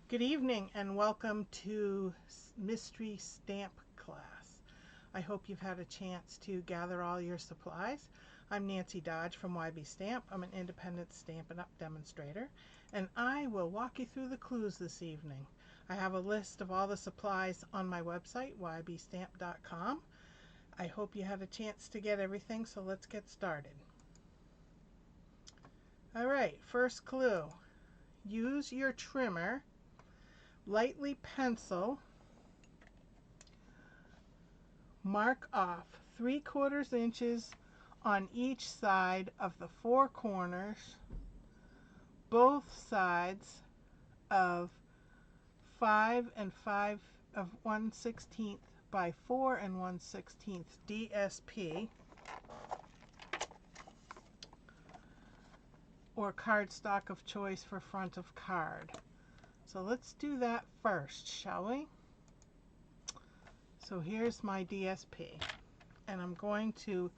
Good evening and welcome to Mystery Stamp class. I hope you've had a chance to gather all your supplies. I'm Nancy Dodge from YB Stamp. I'm an independent Stampin' Up! Demonstrator, and I will walk you through the clues this evening. I have a list of all the supplies on my website, ybstamp.com. I hope you had a chance to get everything, so let's get started. Alright, first clue. Use your trimmer, lightly pencil, mark off 3/4 inches on each side of the four corners, both sides of 5 and 5 of 1/16 by 4 and 1/16 DSP or cardstock of choice for front of card. So let's do that first, shall we? So here's my DSP, and I'm going to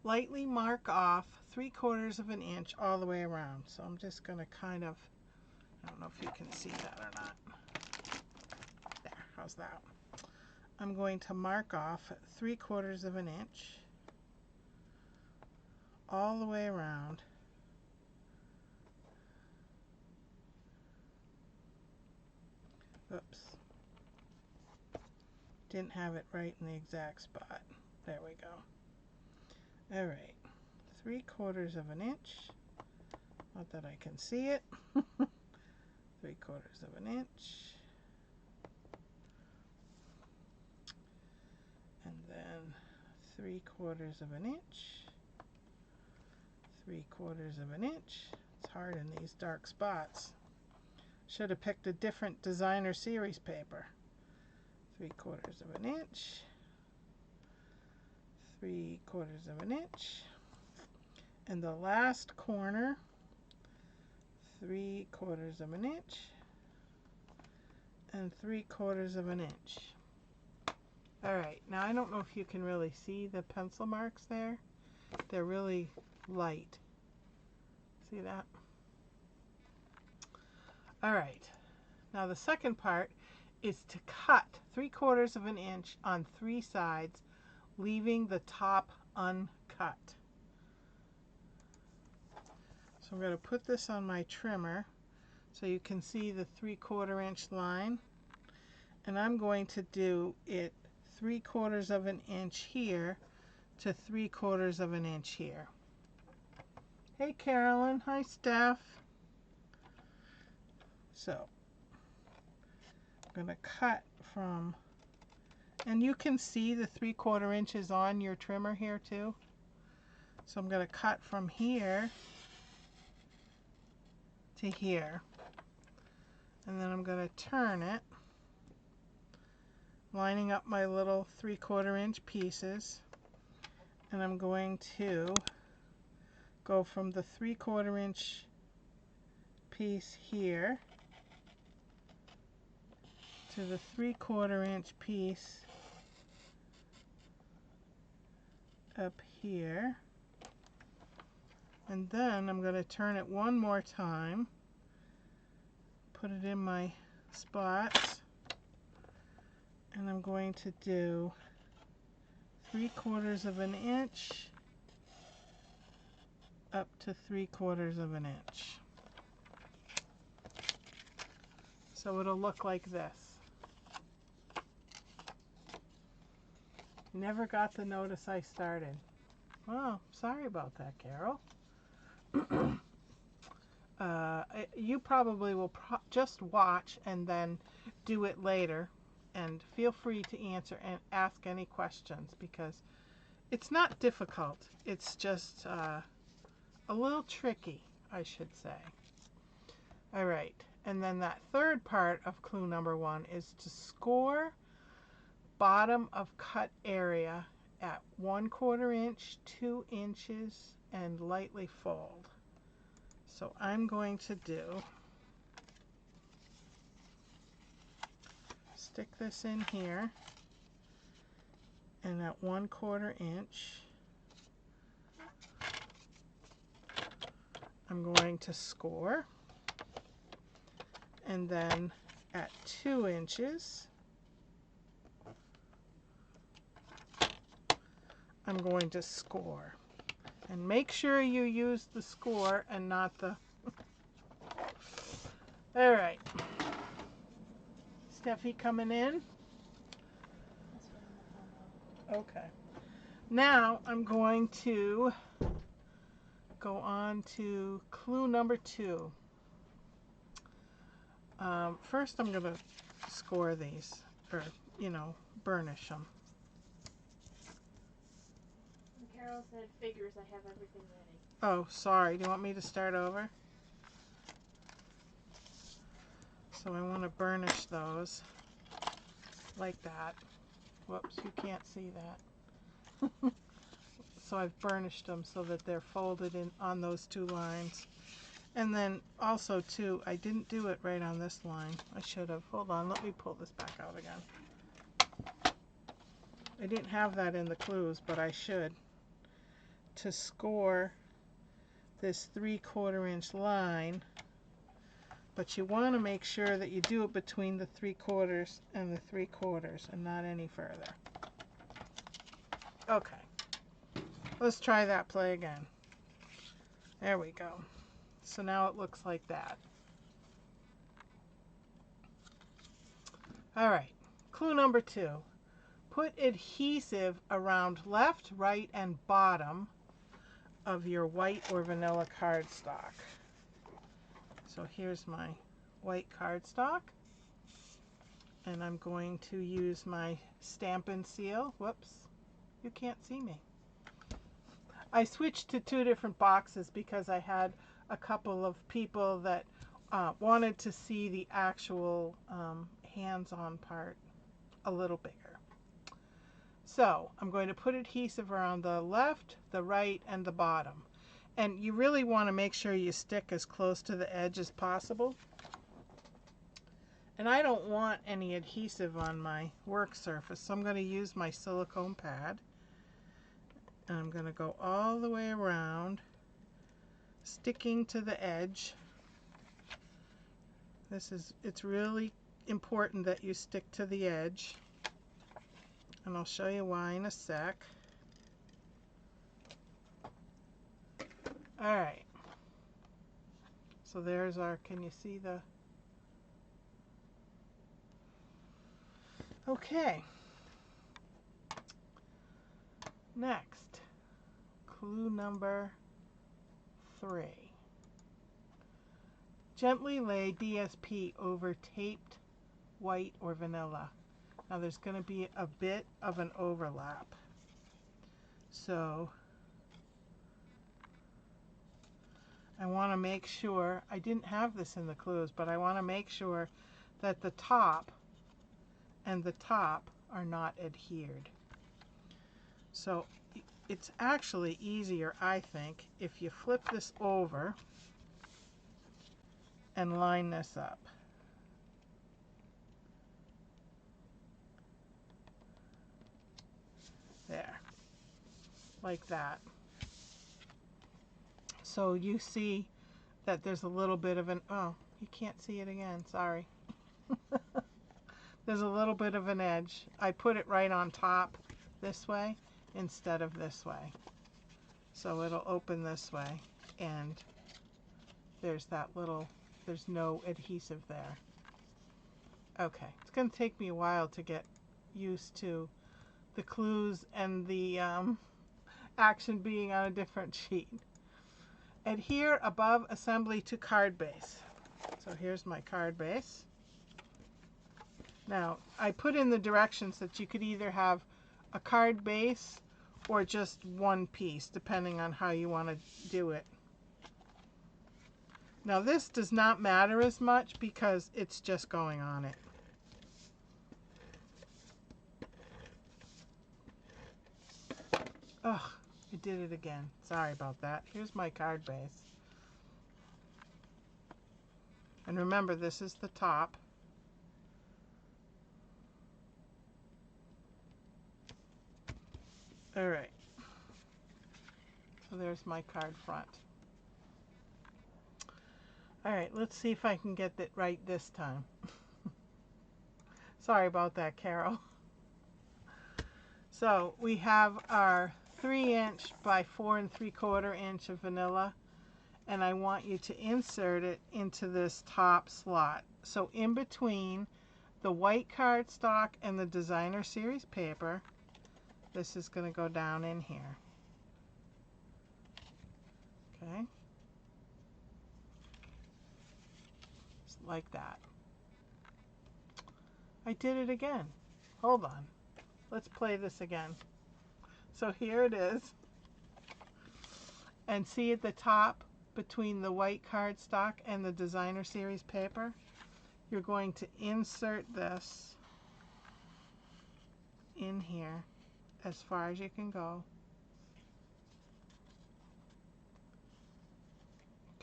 lightly mark off 3/4 inch all the way around. So I'm just going to kind of, I don't know if you can see that or not. There, how's that? I'm going to mark off 3/4 inch all the way around. Oops. Didn't have it right in the exact spot. There we go. Alright. 3/4 inch. Not that I can see it. 3/4 inch. And then 3/4 inch. 3/4 inch. It's hard in these dark spots. Should have picked a different designer series paper. 3/4 inch. 3/4 inch. And the last corner, 3/4 inch. And 3/4 inch. Alright, now I don't know if you can really see the pencil marks there. They're really light. See that? Alright, now the second part is to cut 3/4 inch on 3 sides, leaving the top uncut. So I'm going to put this on my trimmer so you can see the 3/4 inch line, and I'm going to do it 3/4 inch here to 3/4 inch here. Hey Carolyn, hi Steph. So I'm going to cut from, and you can see the 3/4 inches on your trimmer here too. So I'm going to cut from here to here, and then I'm going to turn it, lining up my little 3/4 inch pieces, and I'm going to go from the 3/4 inch piece here to the 3/4 inch piece up here, and then I'm going to turn it one more time, put it in my spots, and I'm going to do 3/4 inch up to 3/4 inch. So it'll look like this. Never got the notice I started. Oh, sorry about that, Carol. You probably will just watch and then do it later, and feel free to answer and ask any questions, because it's not difficult. It's just a little tricky, I should say. All right, and then that third part of clue number 1 is to score bottom of cut area at 1/4 inch, 2 inches, and lightly fold. So I'm going to stick this in here, and at 1/4 inch I'm going to score, and then at 2 inches. I'm going to score. And make sure you use the score and not the... All right. Steffi coming in? Okay. Now I'm going to go on to clue number 2. First I'm going to score these, or, burnish them. Carol said figures, I have everything ready. Oh, sorry. Do you want me to start over? So I want to burnish those like that. Whoops, you can't see that. So I've burnished them so that they're folded in on those 2 lines. And then also too, I didn't do it right on this line. I should have. Hold on, let me pull this back out again. I didn't have that in the clues, but I should. To score this 3/4 inch line, but you want to make sure that you do it between the 3/4 and the 3/4 and not any further. Okay, let's try that play again. There we go. So now it looks like that. All right, clue number 2. Put adhesive around left, right, and bottom of your white or vanilla cardstock. So here's my white cardstock, and I'm going to use my Stampin' Seal. Whoops, you can't see me. I switched to 2 different boxes because I had a couple of people that wanted to see the actual hands-on part a little bigger. So I'm going to put adhesive around the left, the right, and the bottom. And you really want to make sure you stick as close to the edge as possible. And I don't want any adhesive on my work surface, so I'm going to use my silicone pad. And I'm going to go all the way around, sticking to the edge. It's really important that you stick to the edge. And I'll show you why in a sec. All right. So there's our, can you see the? Okay. Next, clue number 3. Gently lay DSP over taped white or vanilla. Now there's going to be a bit of an overlap. So I want to make sure, I didn't have this in the clues, but I want to make sure that the top and the top are not adhered. So it's actually easier, I think, if you flip this over and line this up. There, like that. So you see that there's a little bit of an, oh, you can't see it again, sorry. There's a little bit of an edge. I put it right on top this way instead of this way. So it'll open this way, and there's that little, there's no adhesive there. Okay, it's going to take me a while to get used to the clues and the action being on a different sheet. Adhere above assembly to card base. So here's my card base. Now, I put in the directions that you could either have a card base or just one piece, depending on how you want to do it. Now, this does not matter as much because it's just going on it. Ugh, I did it again. Sorry about that. Here's my card base. And remember, this is the top. All right. So there's my card front. All right, let's see if I can get it right this time. Sorry about that, Carol. So we have our 3" by 4 3/4 inch of vanilla, and I want you to insert it into this top slot. So in between the white cardstock and the designer series paper, this is going to go down in here. Okay, just like that. I did it again. Hold on. Let's play this again. So here it is. And see at the top between the white cardstock and the designer series paper, you're going to insert this in here as far as you can go.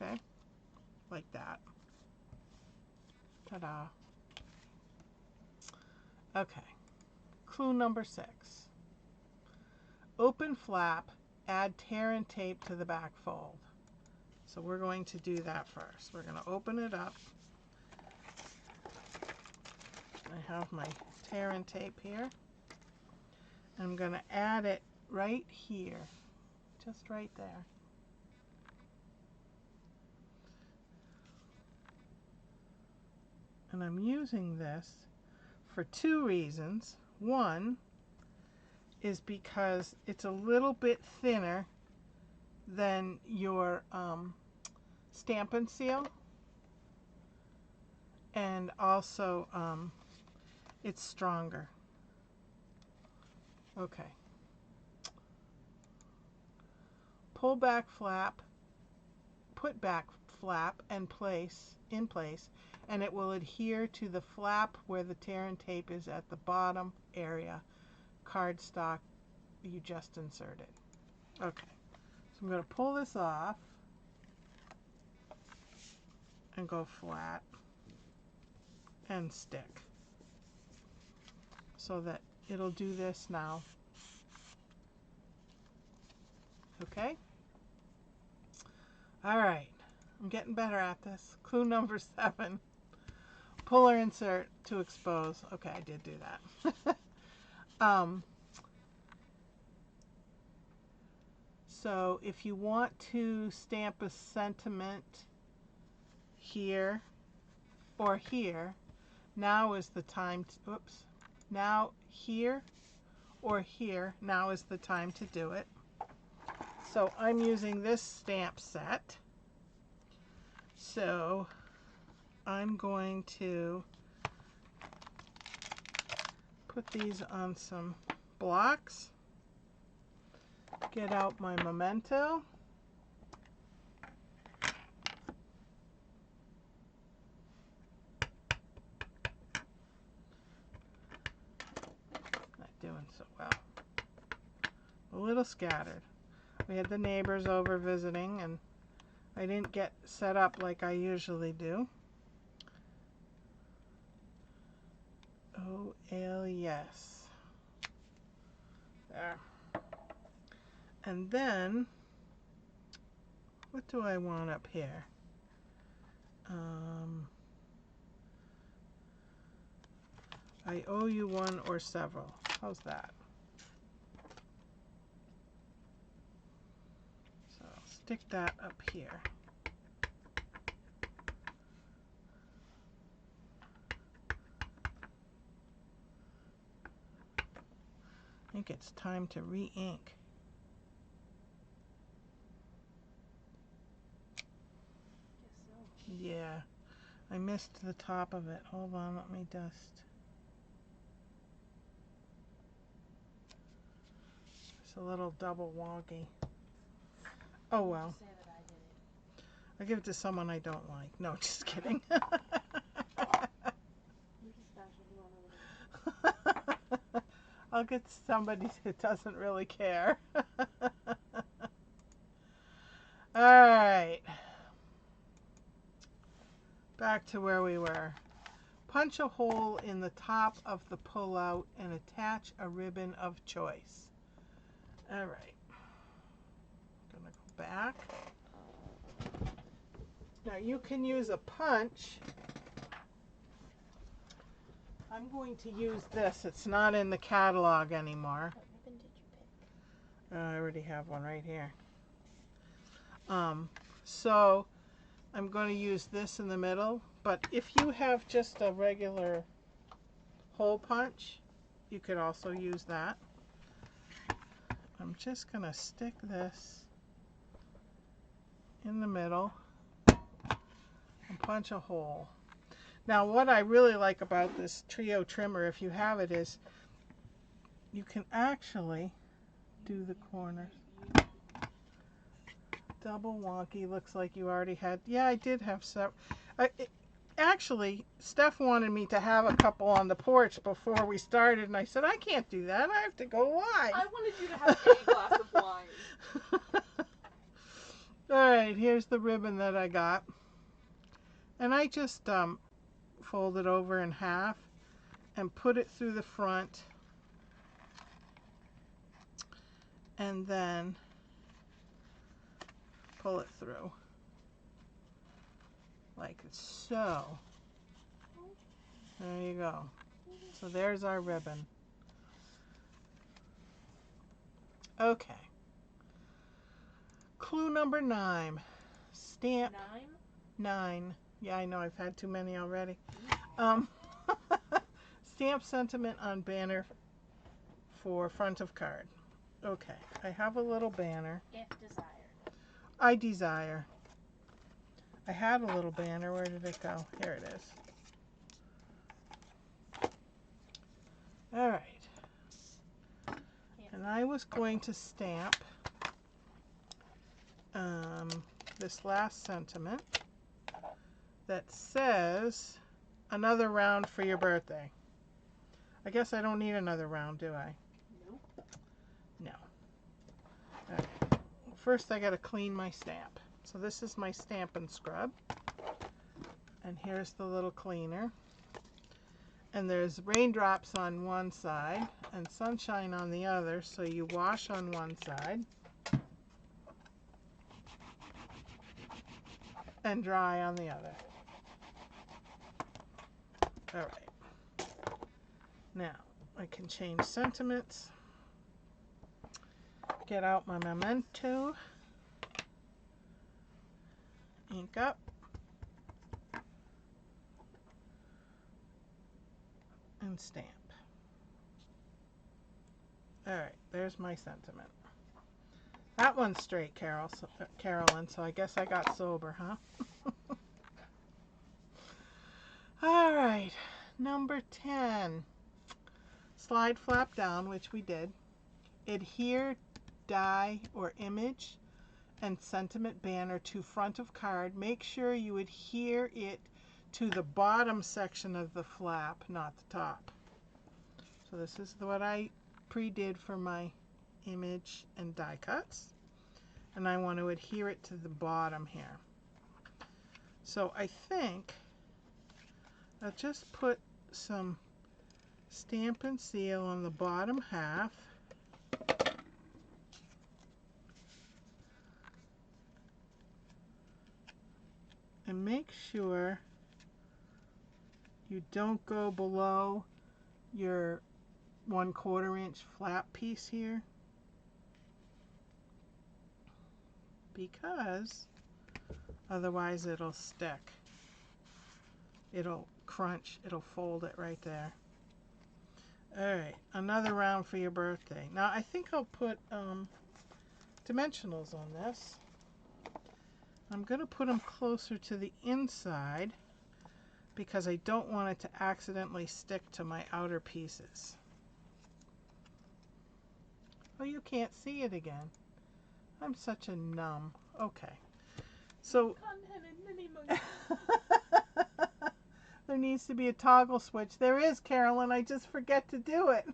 Okay, like that. Ta-da. Okay, clue number 6. Open flap, add tear and tape to the back fold. So we're going to do that first. We're going to open it up. I have my tear and tape here. I'm going to add it right here, just right there. And I'm using this for 2 reasons. One is because it's a little bit thinner than your Stamp and Seal, and also it's stronger. Okay. Pull back flap, put back flap and in place, and it will adhere to the flap where the tear and tape is at the bottom area cardstock you just inserted. Okay, so I'm going to pull this off and go flat and stick so that it'll do this now. Okay? All right, I'm getting better at this. Clue number 7. Pull or insert to expose. Okay, I did do that. So if you want to stamp a sentiment here or here, now is the time to, oops, now here or here, now is the time to do it. So I'm using this stamp set. So I'm going to put these on some blocks, get out my memento, not doing so well, a little scattered. We had the neighbors over visiting and I didn't get set up like I usually do. Oh, yes. There. And then, what do I want up here? I owe you one or several. How's that? So stick that up here. I think it's time to re-ink. Yeah, I missed the top of it. Hold on, let me dust. It's a little double wonky. Oh well. I'll give it to someone I don't like. No, just kidding. I'll get somebody that doesn't really care. Alright. Back to where we were. Punch a hole in the top of the pullout and attach a ribbon of choice. Alright. I'm going to go back. Now you can use a punch I'm going to use this. It's not in the catalog anymore. What ribbon did you pick? I already have one right here. So I'm going to use this in the middle, but if you have just a regular hole punch, you could also use that. I'm just going to stick this in the middle and punch a hole. Now what I really like about this trio trimmer, if you have it, is you can actually do the corners. Double wonky, looks like you already had. Yeah, I did have several. Actually, Steph wanted me to have a couple on the porch before we started, and I said, I can't do that. I have to go live. I wanted you to have a glass of wine. Alright, here's the ribbon that I got. And I just fold it over in half and put it through the front. And then pull it through. Like so. There you go. So there's our ribbon. Okay. Clue number 9. Stamp 9. Yeah, I know I've had too many already. Stamp sentiment on banner for front of card. Okay, I have a little banner. If desired. I desire. I had a little banner. Where did it go? Here it is. All right. And I was going to stamp this last sentiment that says, another round for your birthday. I guess I don't need another round, do I? Nope. No. All right. First I got to clean my stamp. So this is my Stamp and Scrub. And here's the little cleaner. And there's raindrops on one side and sunshine on the other, so you wash on one side and dry on the other. All right. Now I can change sentiments. Get out my memento. Ink up. And stamp. All right, there's my sentiment. That one's straight, Carolyn, so I guess I got sober, huh? All right, number 10. Slide flap down, which we did. Adhere, die, or image and sentiment banner to front of card. Make sure you adhere it to the bottom section of the flap, not the top. So this is what I pre-did for my image and die cuts. And I want to adhere it to the bottom here. So I think I'll just put some Stamp and Seal on the bottom half. And make sure you don't go below your 1/4 inch flap piece here, because otherwise it'll stick. It'll crunch, it'll fold it right there. Alright, another round for your birthday. Now I think I'll put dimensionals on this. I'm going to put them closer to the inside because I don't want it to accidentally stick to my outer pieces. Oh, you can't see it again. I'm such a numb. Okay. So there needs to be a toggle switch. There is, Carolyn. I just forget to do it.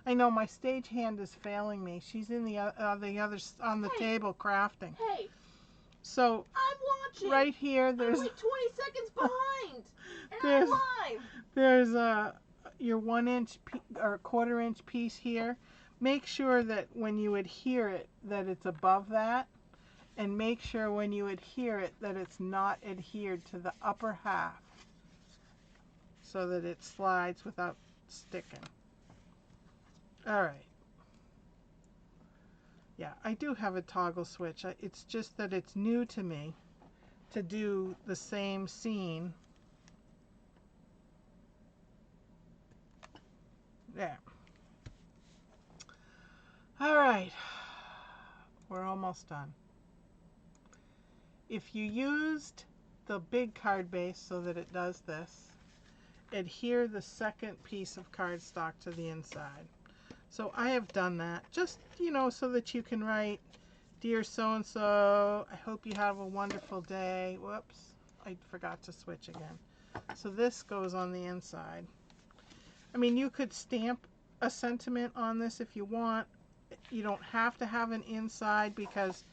I know my stage hand is failing me. She's in the other on the table crafting. Hey. So I'm watching. Right here, there's I'm like 20 seconds behind. And there's I'm live. there's your 1 inch or 1/4 inch piece here. Make sure that when you adhere it, that it's above that, and make sure when you adhere it that it's not adhered to the upper half. so that it slides without sticking. All right. Yeah, I do have a toggle switch. It's just that it's new to me to do the same scene. There. All right. We're almost done. If you used the big card base so that it does this, adhere the second piece of cardstock to the inside. So I have done that, just, so that you can write, "Dear so-and-so, I hope you have a wonderful day." Whoops, I forgot to switch again. So this goes on the inside. I mean, you could stamp a sentiment on this if you want. You don't have to have an inside, because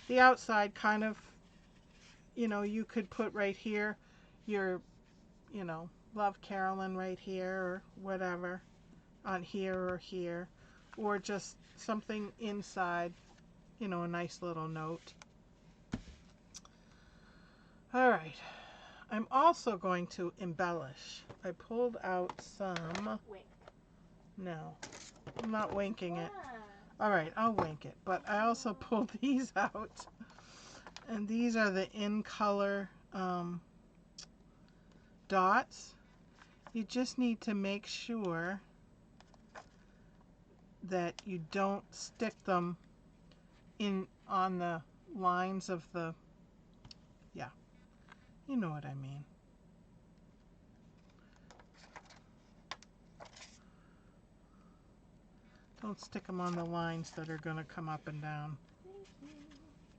the outside kind of, you could put right here your, love Carolyn right here, or whatever, on here or here, or just something inside, a nice little note. All right, I'm also going to embellish. I pulled out some. Wink. No, I'm not winking it. All right, I'll wink it, but I also pulled these out, and these are the in color dots. You just need to make sure that you don't stick them in on the lines of the, yeah, you know what I mean. Don't stick them on the lines that are going to come up and down.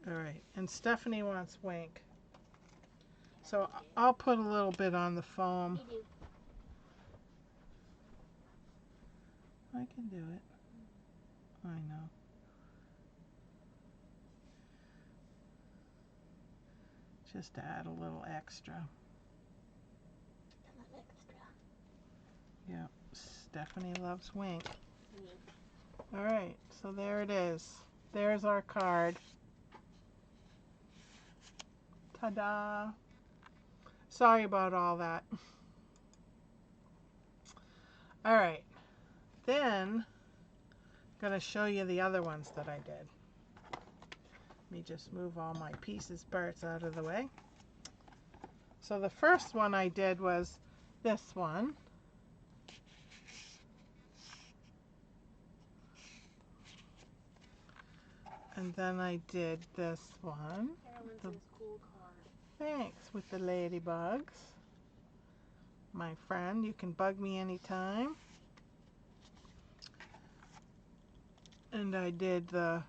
All right, and Stephanie wants wink. So I'll put a little bit on the foam. I can do it. I know. Just to add a little extra. Yeah, Stephanie loves wink. All right, so there it is. There's our card. Ta-da! Sorry about all that. All right, then I'm going to show you the other ones that I did. Let me just move all my pieces parts out of the way. So the first one I did was this one. And then I did this one. Carolyn says cool card. Thanks, with the ladybugs. My friend, you can bug me anytime. And I did the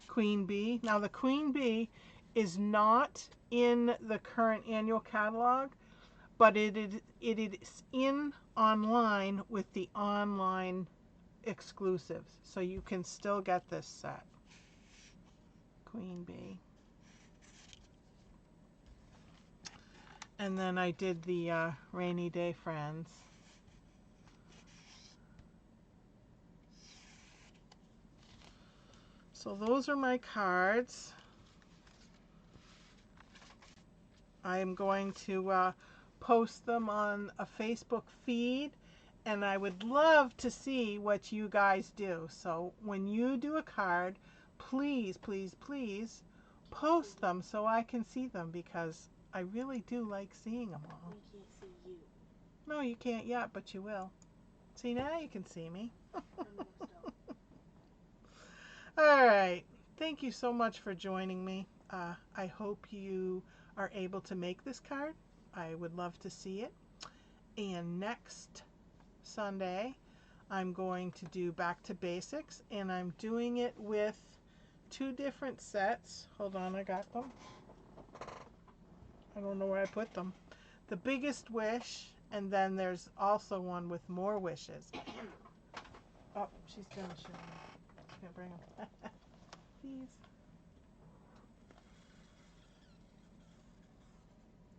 queen bee. Now the queen bee is not in the current annual catalog, but it is in online with the online exclusives, so you can still get this set. Queen bee. And then I did the rainy day friends. So those are my cards. I am going to post them on a Facebook feed, and I would love to see what you guys do. So when you do a card, please, please, please post them so I can see them, because I really do like seeing them all. We can't see you. No, you can't yet, but you will. See, now you can see me. All right. Thank you so much for joining me. I hope you are able to make this card. I would love to see it. And next Sunday, I'm going to do Back to Basics, and I'm doing it with two different sets. Hold on, I got them. I don't know where I put them. The Biggest Wish, and then there's also one with more wishes. Oh, she's going to show me. She's going to bring them. These.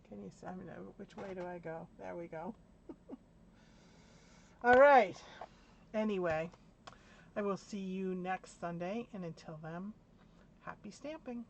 Can you see? I mean, which way do I go? There we go. All right. Anyway, I will see you next Sunday, and until then, happy stamping.